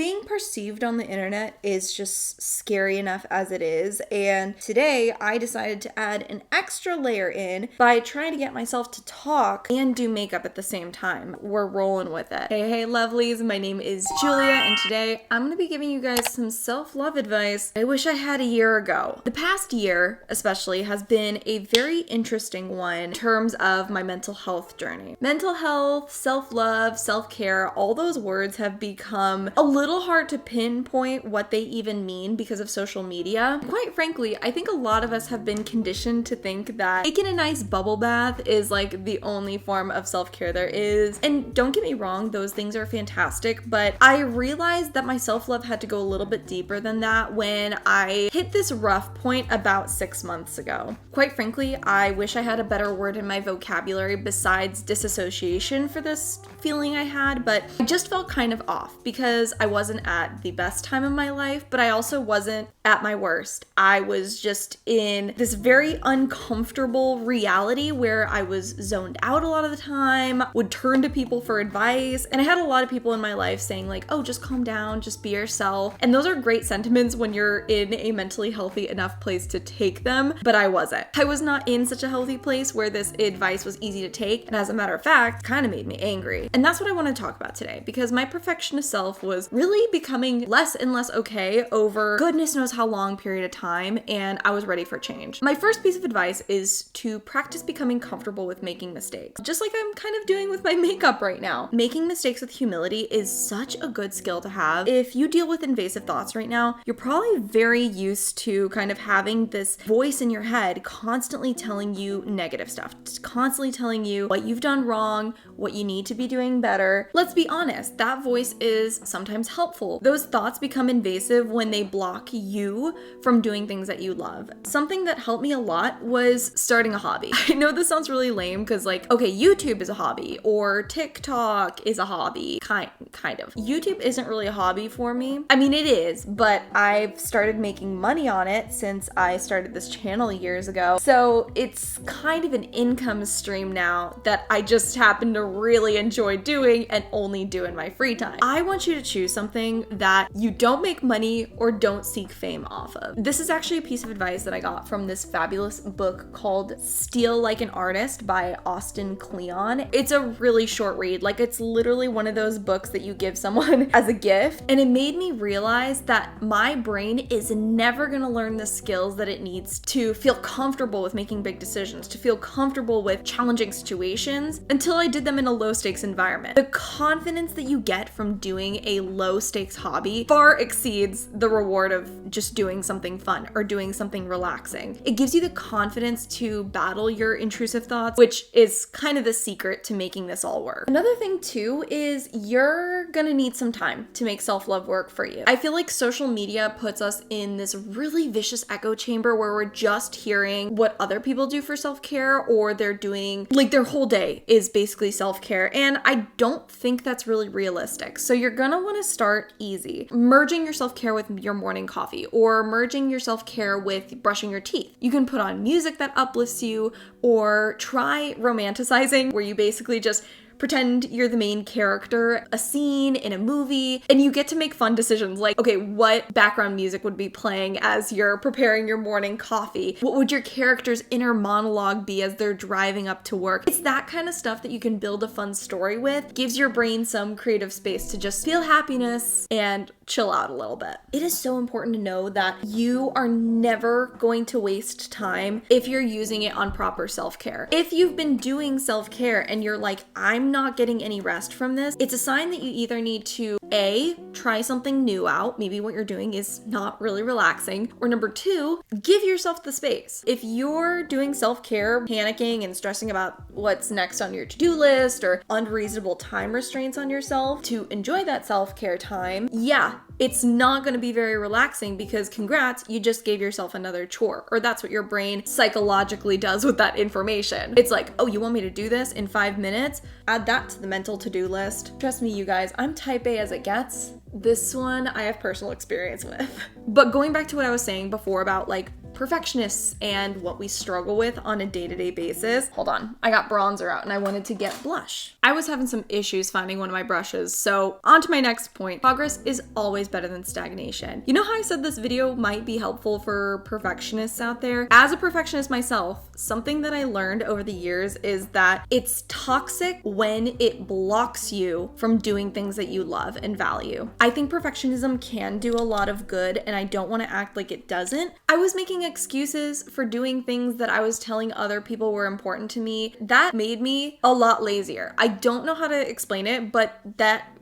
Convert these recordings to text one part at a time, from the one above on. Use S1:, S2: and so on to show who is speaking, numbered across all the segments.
S1: Being perceived on the internet is just scary enough as it is, and today I decided to add an extra layer in by trying to get myself to talk and do makeup at the same time. We're rolling with it. Hey lovelies, my name is Julia, and today I'm going to be giving you guys some self-love advice I wish I had a year ago. The past year, especially, has been a very interesting one in terms of my mental health journey. Mental health, self-love, self-care, all those words have become a little hard to pinpoint what they even mean because of social media. Quite frankly, I think a lot of us have been conditioned to think that taking a nice bubble bath is like the only form of self-care there is. And don't get me wrong, those things are fantastic, but I realized that my self-love had to go a little bit deeper than that when I hit this rough point about 6 months ago. Quite frankly, I wish I had a better word in my vocabulary besides disassociation for this feeling I had, but I just felt kind of off because I wasn't at the best time of my life, but I also wasn't at my worst. I was just in this very uncomfortable reality where I was zoned out a lot of the time, would turn to people for advice, and I had a lot of people in my life saying like, oh, just calm down, just be yourself. And those are great sentiments when you're in a mentally healthy enough place to take them, but I wasn't. I was not in such a healthy place where this advice was easy to take, and as a matter of fact, kind of made me angry. And that's what I want to talk about today, because my perfectionist self was really becoming less and less okay over goodness knows how long period of time, and I was ready for change. My first piece of advice is to practice becoming comfortable with making mistakes, just like I'm kind of doing with my makeup right now. Making mistakes with humility is such a good skill to have. If you deal with invasive thoughts right now, you're probably very used to kind of having this voice in your head constantly telling you negative stuff, constantly telling you what you've done wrong, what you need to be doing better. Let's be honest, that voice is sometimes helpful. Those thoughts become invasive when they block you from doing things that you love. Something that helped me a lot was starting a hobby. I know this sounds really lame because like, okay, YouTube is a hobby or TikTok is a hobby, kind of. YouTube isn't really a hobby for me. I mean, it is, but I've started making money on it since I started this channel years ago. So it's kind of an income stream now that I just happen to really enjoy doing and only do in my free time. I want you to choose something that you don't make money or don't seek fame off of. This is actually a piece of advice that I got from this fabulous book called Steal Like an Artist by Austin Kleon. It's a really short read. Like, it's literally one of those books that you give someone as a gift. And it made me realize that my brain is never gonna learn the skills that it needs to feel comfortable with making big decisions, to feel comfortable with challenging situations until I did them in a low stakes environment. The confidence that you get from doing a low stakes hobby far exceeds the reward of just doing something fun or doing something relaxing. It gives you the confidence to battle your intrusive thoughts, which is kind of the secret to making this all work. Another thing too is you're gonna need some time to make self-love work for you. I feel like social media puts us in this really vicious echo chamber where we're just hearing what other people do for self-care, or they're doing like their whole day is basically self-care, and I don't think that's really realistic. So you're gonna want to start easy, merging your self-care with your morning coffee or merging your self-care with brushing your teeth. You can put on music that uplifts you, or try romanticizing, where you basically just pretend you're the main character, a scene in a movie, and you get to make fun decisions like, okay, what background music would be playing as you're preparing your morning coffee? What would your character's inner monologue be as they're driving up to work? It's that kind of stuff that you can build a fun story with, gives your brain some creative space to just feel happiness and chill out a little bit. It is so important to know that you are never going to waste time if you're using it on proper self-care. If you've been doing self-care and you're like, I'm not getting any rest from this, it's a sign that you either need to A, try something new out, maybe what you're doing is not really relaxing, or number two, give yourself the space. If you're doing self-care, panicking and stressing about what's next on your to-do list or unreasonable time restraints on yourself to enjoy that self-care time, yeah, it's not going to be very relaxing because congrats, you just gave yourself another chore, or that's what your brain psychologically does with that information. It's like, oh, you want me to do this in 5 minutes? Add that to the mental to-do list. Trust me, you guys, I'm type A as it gets. This one I have personal experience with. But going back to what I was saying before about like perfectionists and what we struggle with on a day-to-day basis. Hold on, I got bronzer out and I wanted to get blush. I was having some issues finding one of my brushes, so on to my next point. Progress is always better than stagnation. You know how I said this video might be helpful for perfectionists out there? As a perfectionist myself, something that I learned over the years is that it's toxic when it blocks you from doing things that you love and value. I think perfectionism can do a lot of good, and I don't want to act like it doesn't. I was making excuses for doing things that I was telling other people were important to me. That made me a lot lazier. I don't know how to explain it, but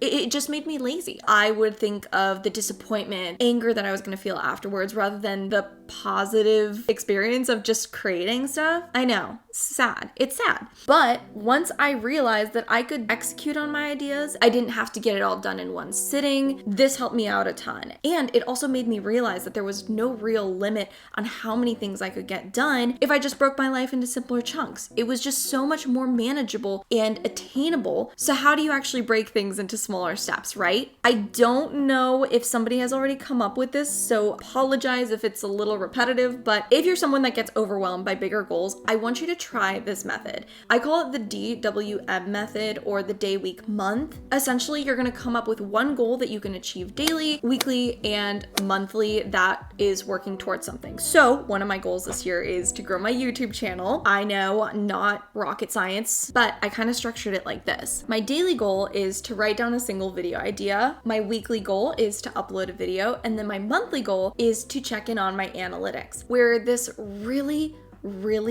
S1: it just made me lazy. I would think of the disappointment, anger that I was going to feel afterwards rather than the positive experience of just creating stuff. I know, sad. It's sad. But once I realized that I could execute on my ideas, I didn't have to get it all done in one sitting. This helped me out a ton. And it also made me realize that there was no real limit on how many things I could get done if I just broke my life into simpler chunks. It was just so much more manageable and attainable. So how do you actually break things into smaller steps, right? I don't know if somebody has already come up with this, so apologize if it's a little repetitive, but if you're someone that gets overwhelmed by bigger goals, I want you to try this method. I call it the DWM method, or the day, week, month. Essentially, you're going to come up with one goal that you can achieve daily, weekly, and monthly that is working towards something. So one of my goals this year is to grow my YouTube channel. I know, not rocket science, but I kind of structured it like this. My daily goal is to write down a single video idea. My weekly goal is to upload a video. And then my monthly goal is to check in on my analytics. Where this really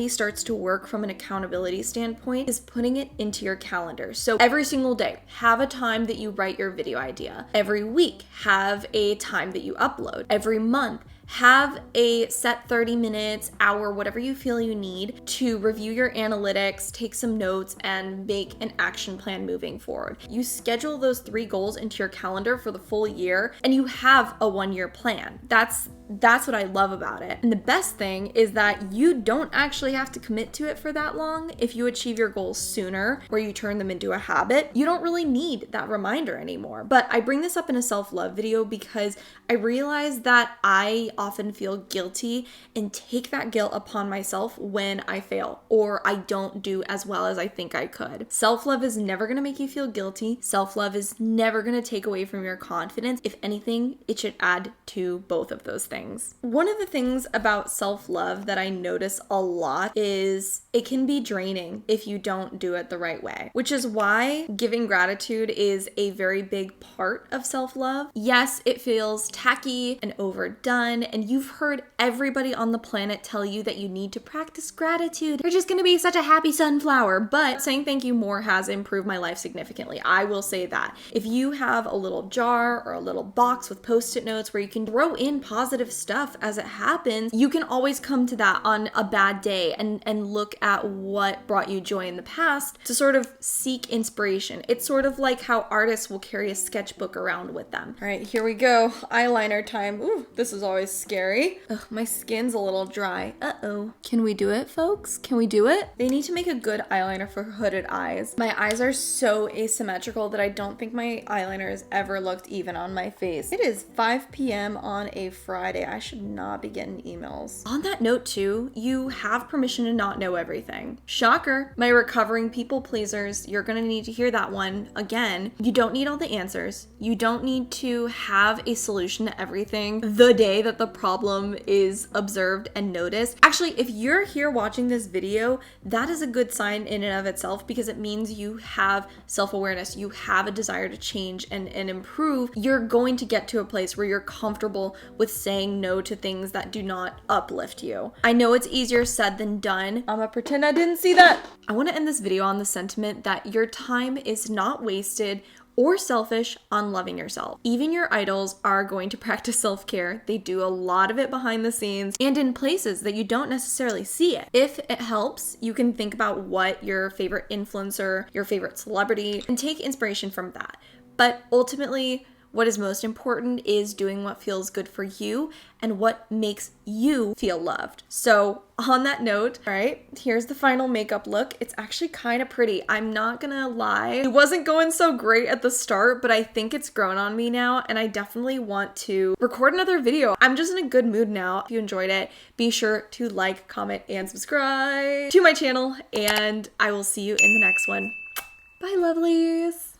S1: starts to work from an accountability standpoint is putting it into your calendar. So every single day, have a time that you write your video idea. Every week, have a time that you upload. Every month, have a set 30 minutes, hour, whatever you feel you need to review your analytics, take some notes, and make an action plan moving forward. You schedule those 3 goals into your calendar for the full year, and you have a 1-year plan. That's what I love about it. And the best thing is that you don't actually have to commit to it for that long. If you achieve your goals sooner or you turn them into a habit, you don't really need that reminder anymore. But I bring this up in a self-love video because I realize that I often feel guilty and take that guilt upon myself when I fail or I don't do as well as I think I could. Self-love is never going to make you feel guilty. Self-love is never going to take away from your confidence. If anything, it should add to both of those things. One of the things about self-love that I notice a lot is it can be draining if you don't do it the right way, which is why giving gratitude is a very big part of self-love. Yes, it feels tacky and overdone, and you've heard everybody on the planet tell you that you need to practice gratitude. You're just gonna be such a happy sunflower, but saying thank you more has improved my life significantly. I will say that. If you have a little jar or a little box with post-it notes where you can throw in positive stuff as it happens, you can always come to that on a bad day and look at what brought you joy in the past to sort of seek inspiration. It's sort of like how artists will carry a sketchbook around with them. All right, here we go. Eyeliner time. Ooh, this is always scary. Ugh, my skin's a little dry. Uh-oh. Can we do it, folks? Can we do it? They need to make a good eyeliner for hooded eyes. My eyes are so asymmetrical that I don't think my eyeliner has ever looked even on my face. It is 5 p.m. on a Friday. I should not be getting emails. On that note too, you have permission to not know everything. Shocker. My recovering people pleasers, you're gonna need to hear that one again. You don't need all the answers. You don't need to have a solution to everything the day that the problem is observed and noticed. Actually, if you're here watching this video, that is a good sign in and of itself because it means you have self-awareness. You have a desire to change and improve. You're going to get to a place where you're comfortable with saying no to things that do not uplift you. I know it's easier said than done. I'm gonna pretend I didn't see that. I want to end this video on the sentiment that your time is not wasted or selfish on loving yourself. Even your idols are going to practice self-care. They do a lot of it behind the scenes and in places that you don't necessarily see it. If it helps, you can think about what your favorite influencer, your favorite celebrity, and take inspiration from that. But ultimately, What is most important is doing what feels good for you and what makes you feel loved. So on that note, all right, here's the final makeup look. It's actually kind of pretty. I'm not gonna lie. It wasn't going so great at the start, but I think it's grown on me now, and I definitely want to record another video. I'm just in a good mood now. If you enjoyed it, be sure to like, comment, and subscribe to my channel, and I will see you in the next one. Bye, lovelies.